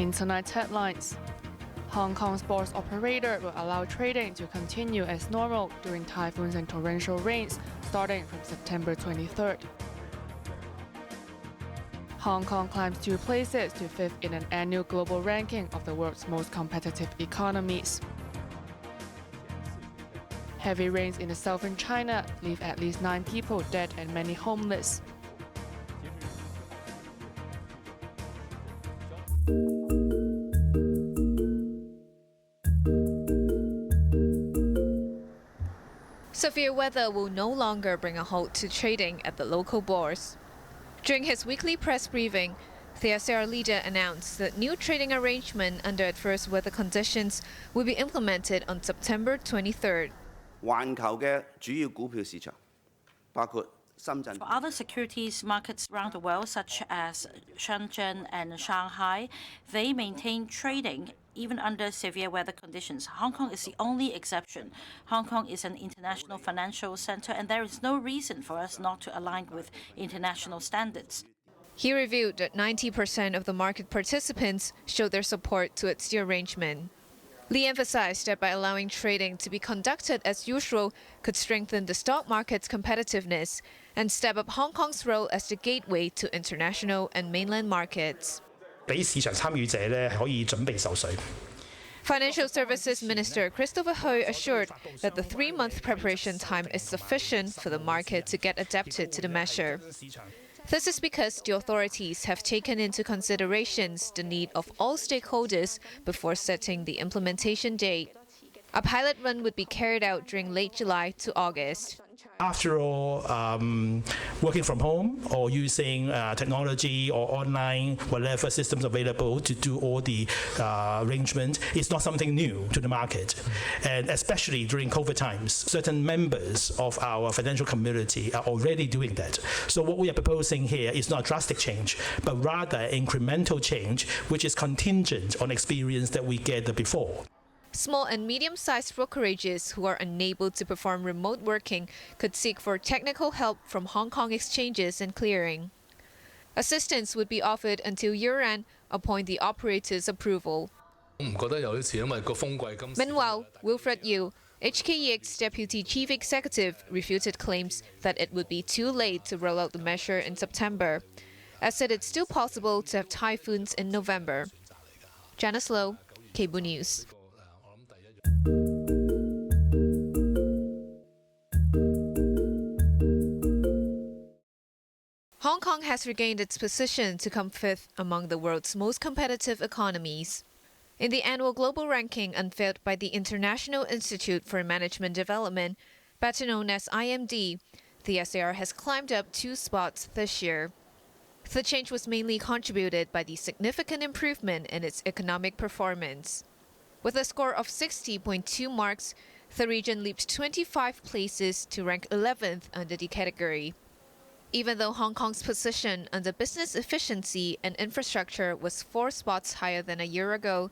In tonight's headlines, Hong Kong's bourse operator will allow trading to continue as normal during typhoons and torrential rains starting from September 23rd. Hong Kong climbs 2 places to 5th in an annual global ranking of the world's most competitive economies. Heavy rains in the southern China leave at least 9 people dead and many homeless. Severe weather will no longer bring a halt to trading at the local bourse. During his weekly press briefing, the SAR leader announced that new trading arrangement under adverse weather conditions will be implemented on September 23rd. For other securities markets around the world, such as Shenzhen and Shanghai, they maintain trading even under severe weather conditions. Hong Kong is the only exception. Hong Kong is an international financial center, and there is no reason for us not to align with international standards. He revealed that 90% of the market participants showed their support to its arrangement. Lee emphasized that by allowing trading to be conducted as usual could strengthen the stock market's competitiveness and step up Hong Kong's role as the gateway to international and mainland markets. Financial Services Minister Christopher Hui assured that the 3-month preparation time is sufficient for the market to get adapted to the measure. This is because the authorities have taken into considerations the need of all stakeholders before setting the implementation date. A pilot run would be carried out during late July to August. After all, working from home or using technology or online, whatever systems available to do all the arrangement is not something new to the market. And especially during COVID times, certain members of our financial community are already doing that. So what we are proposing here is not a drastic change, but rather incremental change, which is contingent on experience that we gathered before. Small and medium-sized brokerages who are unable to perform remote working could seek for technical help from Hong Kong exchanges and clearing. Assistance would be offered until year-end upon the operator's approval. Meanwhile, Wilfred Yu, HKEX's Deputy Chief Executive, refuted claims that it would be too late to roll out the measure in September, as said it's still possible to have typhoons in November. Janice Low, Cable News. Hong Kong has regained its position to come 5th among the world's most competitive economies. In the annual global ranking unveiled by the International Institute for Management Development, better known as IMD, the SAR has climbed up 2 spots this year. The change was mainly contributed by the significant improvement in its economic performance. With a score of 60.2 marks, the region leaps 25 places to rank 11th under the category. Even though Hong Kong's position under business efficiency and infrastructure was 4 spots higher than a year ago,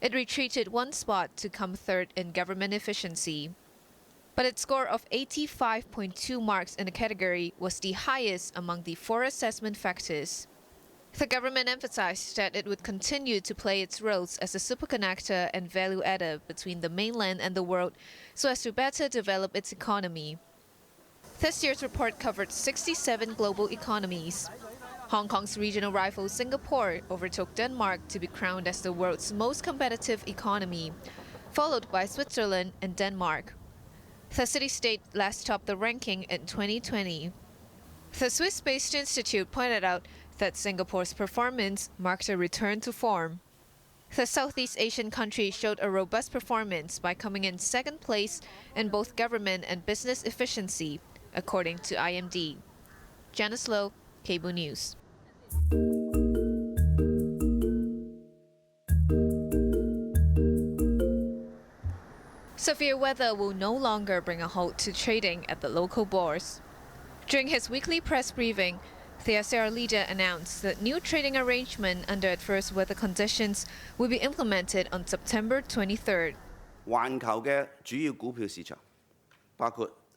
it retreated 1 spot to come 3rd in government efficiency. But its score of 85.2 marks in the category was the highest among the 4 assessment factors. The government emphasized that it would continue to play its roles as a superconnector and value adder between the mainland and the world so as to better develop its economy. This year's report covered 67 global economies. Hong Kong's regional rival Singapore overtook Denmark to be crowned as the world's most competitive economy, followed by Switzerland and Denmark. The city-state last topped the ranking in 2020. The Swiss-based institute pointed out that Singapore's performance marked a return to form. The Southeast Asian country showed a robust performance by coming in 2nd place in both government and business efficiency, according to IMD. Janice Low, Cable News. Severe weather will no longer bring a halt to trading at the local bourse. During his weekly press briefing, the SAR leader announced that new trading arrangement under adverse weather conditions will be implemented on September 23rd.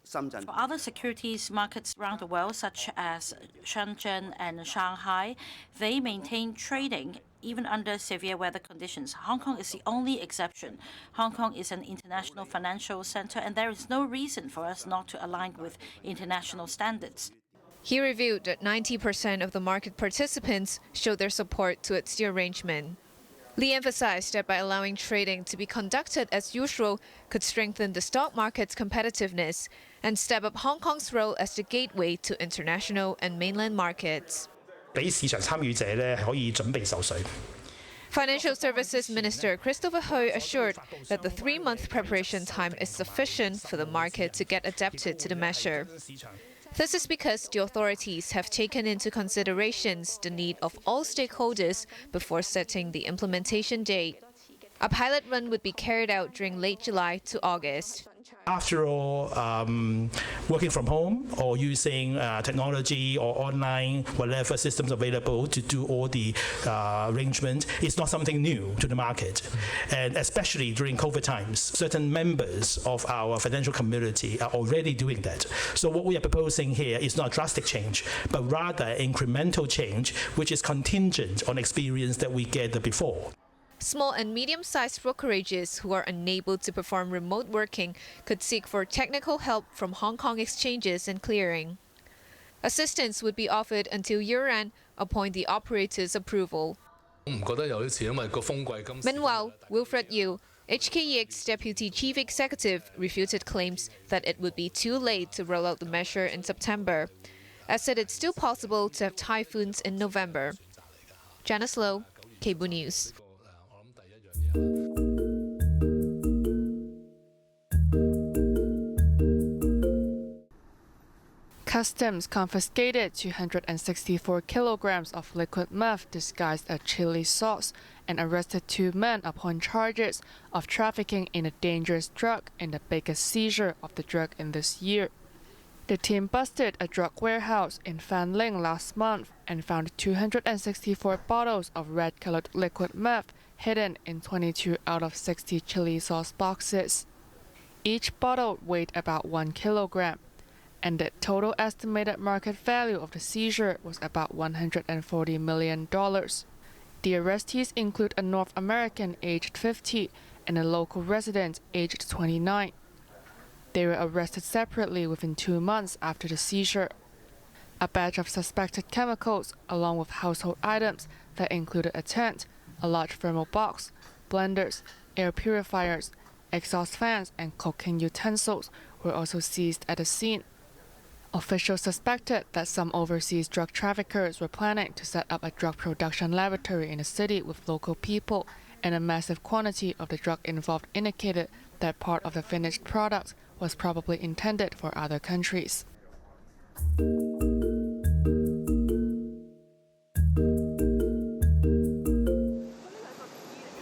For other securities markets around the world, such as Shenzhen and Shanghai, they maintain trading even under severe weather conditions. Hong Kong is the only exception. Hong Kong is an international financial center, and there is no reason for us not to align with international standards. He revealed that 90% of the market participants showed their support towards the arrangement. Lee emphasized that by allowing trading to be conducted as usual could strengthen the stock market's competitiveness and step up Hong Kong's role as the gateway to international and mainland markets. 俾市場參與者咧可以準備就緒。 Financial Services Minister Christopher Hui assured that the 3-month preparation time is sufficient for the market to get adapted to the measure. This is because the authorities have taken into considerations the need of all stakeholders before setting the implementation date. A pilot run would be carried out during late July to August. After all, working from home or using technology or online, whatever systems available to do all the arrangement is not something new to the market. And especially during COVID times, certain members of our financial community are already doing that. So what we are proposing here is not a drastic change, but rather incremental change, which is contingent on experience that we gathered before. Small and medium-sized brokerages who are unable to perform remote working could seek for technical help from Hong Kong exchanges and clearing. Assistance would be offered until year-end upon the operator's approval. Meanwhile, Wilfred Yu, HKEX's Deputy Chief Executive, refuted claims that it would be too late to roll out the measure in September, as said it's still possible to have typhoons in November. Janice Low, Cable News. Customs confiscated 264 kilograms of liquid meth disguised as chili sauce and arrested 2 men upon charges of trafficking in a dangerous drug in the biggest seizure of the drug in this year. The team busted a drug warehouse in Fan Ling last month and found 264 bottles of red-colored liquid meth hidden in 22 out of 60 chili sauce boxes. Each bottle weighed about 1 kilogram, and the total estimated market value of the seizure was about $140 million. The arrestees include a North American aged 50 and a local resident aged 29. They were arrested separately within 2 months after the seizure. A batch of suspected chemicals, along with household items that included a tent, a large thermal box, blenders, air purifiers, exhaust fans, and cooking utensils were also seized at the scene. Officials suspected that some overseas drug traffickers were planning to set up a drug production laboratory in the city with local people, and a massive quantity of the drug involved indicated that part of the finished product was probably intended for other countries.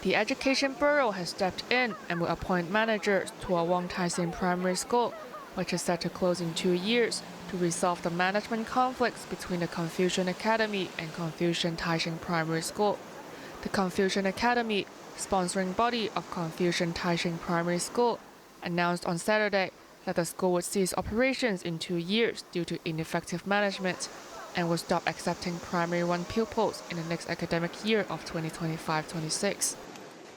The Education Bureau has stepped in and will appoint managers to a Wong Tai Sin Primary School, which is set to close in 2 years, to resolve the management conflicts between the Confucian Academy and Confucian Taixing Primary School. The Confucian Academy, sponsoring body of Confucian Taixing Primary School, announced on Saturday that the school would cease operations in 2 years due to ineffective management and will stop accepting Primary 1 pupils in the next academic year of 2025-26.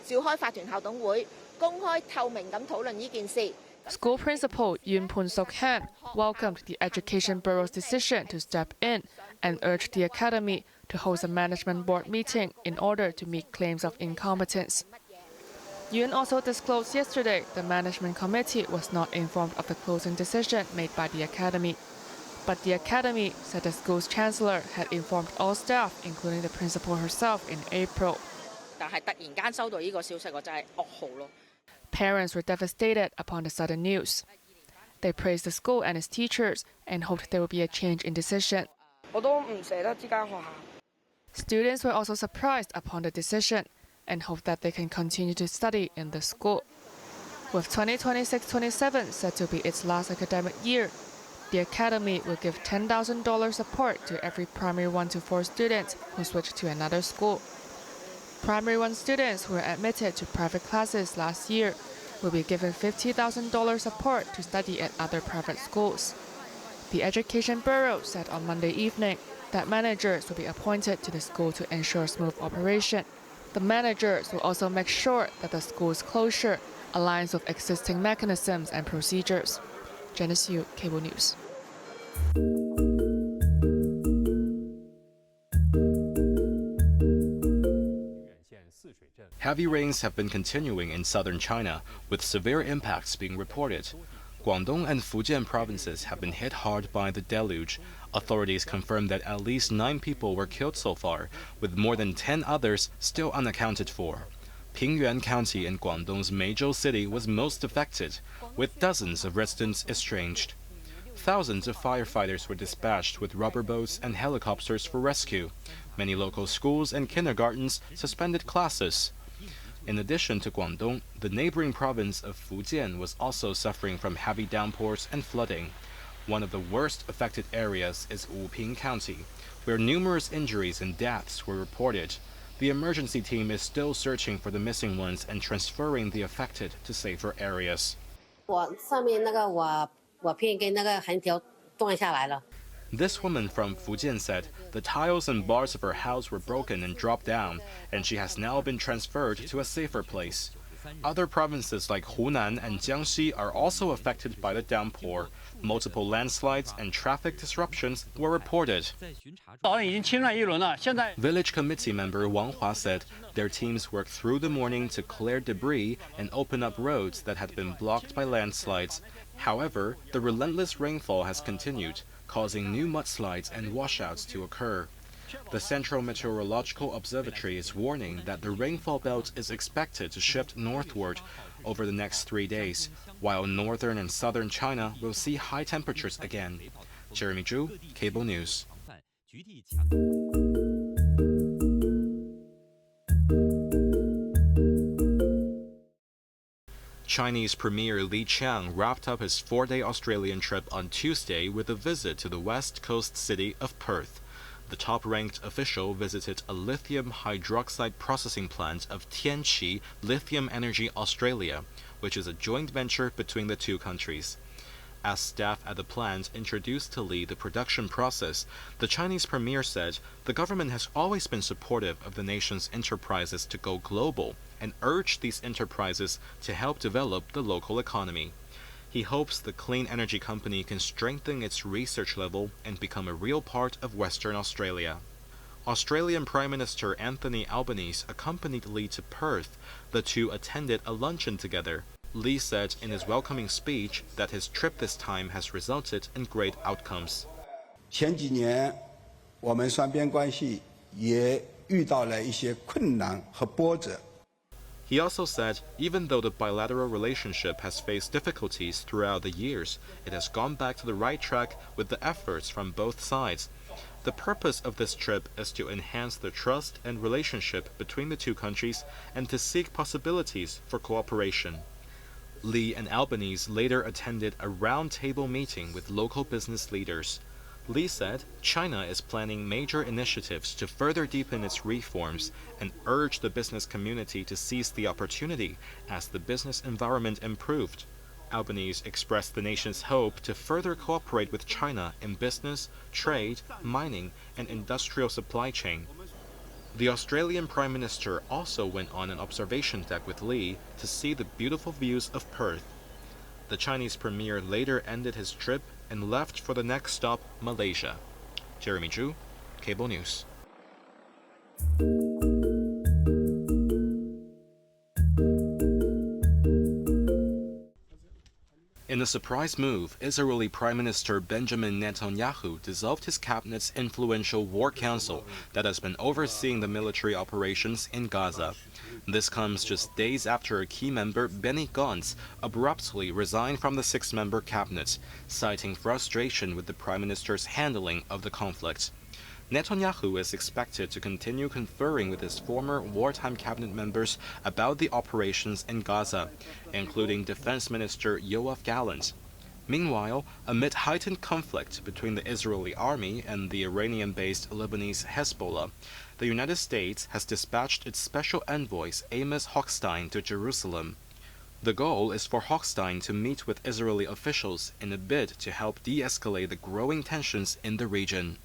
召開法團校董會，公開透明咁討論呢件事。 School Principal Yun Pun Sok Han welcomed the Education Bureau's decision to step in and urged the academy to host a management board meeting in order to meet claims of incompetence. Yun also disclosed yesterday the management committee was not informed of the closing decision made by the academy. But the academy said the school's chancellor had informed all staff, including the principal herself, in April. 但係突然間收到呢個消息，我真係噩耗咯。 Parents were devastated upon the sudden news. They praised the school and its teachers and hoped there would be a change in decision. 我都唔捨得呢間學校。 Students were also surprised upon the decision and hoped that they can continue to study in the school. With 2026-27 set to be its last academic year, the academy will give $10,000 support to every Primary 1 to 4 student who switch to another school. Primary 1 students who were admitted to private classes last year will be given $50,000 support to study at other private schools. The Education Bureau said on Monday evening that managers will be appointed to the school to ensure smooth operation. The managers will also make sure that the school's closure aligns with existing mechanisms and procedures. Janice Yu, Cable News. Heavy rains have been continuing in southern China, with severe impacts being reported. Guangdong and Fujian provinces have been hit hard by the deluge. Authorities confirmed that at least 9 people were killed so far, with more than 10 others still unaccounted for. Pingyuan County in Guangdong's Meizhou city was most affected, with dozens of residents estranged. Thousands of firefighters were dispatched with rubber boats and helicopters for rescue. Many local schools and kindergartens suspended classes. In addition to Guangdong, the neighboring province of Fujian was also suffering from heavy downpours and flooding. One of the worst affected areas is Wuping County, where numerous injuries and deaths were reported. The emergency team is still searching for the missing ones and transferring the affected to safer areas. This woman from Fujian said the tiles and bars of her house were broken and dropped down, and she has now been transferred to a safer place. Other provinces like Hunan and Jiangxi are also affected by the downpour. Multiple landslides and traffic disruptions were reported. Village committee member Wang Hua said their teams worked through the morning to clear debris and open up roads that had been blocked by landslides. However, the relentless rainfall has continued, causing new mudslides and washouts to occur. The Central Meteorological Observatory is warning that the rainfall belt is expected to shift northward over the next 3 days, while northern and southern China will see high temperatures again. Jeremy Zhu, Cable News. Chinese Premier Li Qiang wrapped up his 4-day Australian trip on Tuesday with a visit to the west coast city of Perth. The top-ranked official visited a lithium hydroxide processing plant of Tianqi Lithium Energy Australia, which is a joint venture between the two countries. As staff at the plant introduced to Li the production process, the Chinese premier said the government has always been supportive of the nation's enterprises to go global and urged these enterprises to help develop the local economy. He hopes the clean energy company can strengthen its research level and become a real part of Western Australia. Australian Prime Minister Anthony Albanese accompanied Li to Perth. The two attended a luncheon together. Li said in his welcoming speech that his trip this time has resulted in great outcomes. 前几年我们双边关系也遇到了一些困难和波折。 He also said, even though the bilateral relationship has faced difficulties throughout the years, it has gone back to the right track with the efforts from both sides. The purpose of this trip is to enhance the trust and relationship between the two countries and to seek possibilities for cooperation. Li and Albanese later attended a round-table meeting with local business leaders. Li said China is planning major initiatives to further deepen its reforms and urged the business community to seize the opportunity as the business environment improved. Albanese expressed the nation's hope to further cooperate with China in business, trade, mining, and industrial supply chain. The Australian Prime Minister also went on an observation deck with Li to see the beautiful views of Perth. The Chinese premier later ended his trip and left for the next stop, Malaysia. Jeremy Zhu, Cable News. In a surprise move, Israeli Prime Minister Benjamin Netanyahu dissolved his cabinet's influential war council that has been overseeing the military operations in Gaza. This comes just days after a key member, Benny Gantz, abruptly resigned from the 6-member cabinet, citing frustration with the Prime Minister's handling of the conflict. Netanyahu is expected to continue conferring with his former wartime cabinet members about the operations in Gaza, including Defense Minister Yoav Gallant. Meanwhile, amid heightened conflict between the Israeli army and the Iranian-based Lebanese Hezbollah, the United States has dispatched its special envoy Amos Hochstein to Jerusalem. The goal is for Hochstein to meet with Israeli officials in a bid to help de-escalate the growing tensions in the region.